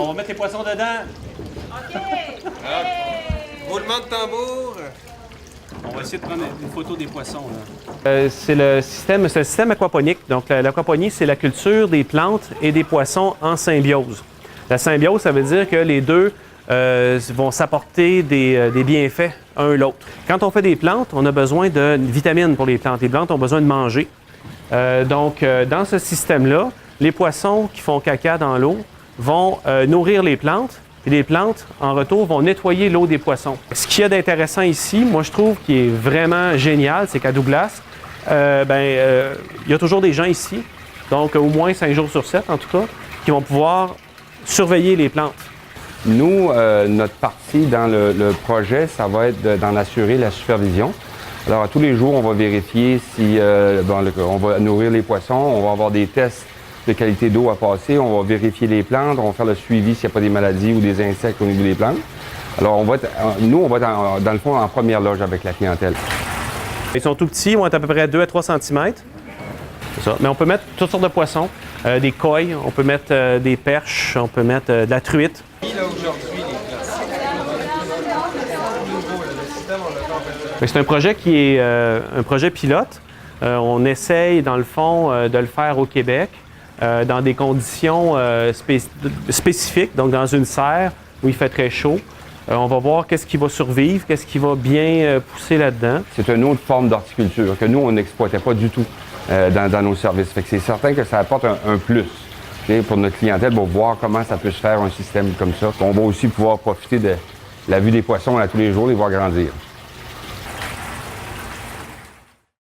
on va mettre les poissons dedans. OK! Roulement de tambour. On va essayer de prendre une photo des poissons. C'est le système aquaponique. Donc, l'aquaponie, c'est la culture des plantes et des poissons en symbiose. La symbiose, ça veut dire que les deux vont s'apporter des bienfaits un l'autre. Quand on fait des plantes, on a besoin de vitamines pour les plantes. Les plantes ont besoin de manger. Dans ce système-là, les poissons qui font caca dans l'eau vont nourrir les plantes. Et les plantes, en retour, vont nettoyer l'eau des poissons. Ce qu'il y a d'intéressant ici, moi je trouve qui est vraiment génial, c'est qu'à Douglas, il y a toujours des gens ici, donc au moins 5 jours sur 7 en tout cas, qui vont pouvoir surveiller les plantes. Nous, notre partie dans le projet, ça va être d'en assurer la supervision. Alors, à tous les jours, on va vérifier si on va nourrir les poissons, on va avoir des tests de qualité d'eau à passer, on va vérifier les plantes, on va faire le suivi s'il n'y a pas des maladies ou des insectes au niveau des plantes. Alors, nous, on va être dans le fond en première loge avec la clientèle. Ils sont tout petits, ils vont être à peu près 2 à 3 cm. C'est ça. Mais on peut mettre toutes sortes de poissons, des koi, on peut mettre des perches, on peut mettre de la truite. C'est un projet qui est un projet pilote. On essaye, dans le fond, de le faire au Québec dans des conditions spécifiques, donc dans une serre où il fait très chaud. On va voir qu'est-ce qui va survivre, qu'est-ce qui va bien pousser là-dedans. C'est une autre forme d'horticulture que nous, on n'exploitait pas du tout dans nos services. Fait que c'est certain que ça apporte un plus pour notre clientèle pour voir comment ça peut se faire un système comme ça. On va aussi pouvoir profiter de la vue des poissons à tous les jours, les voir grandir.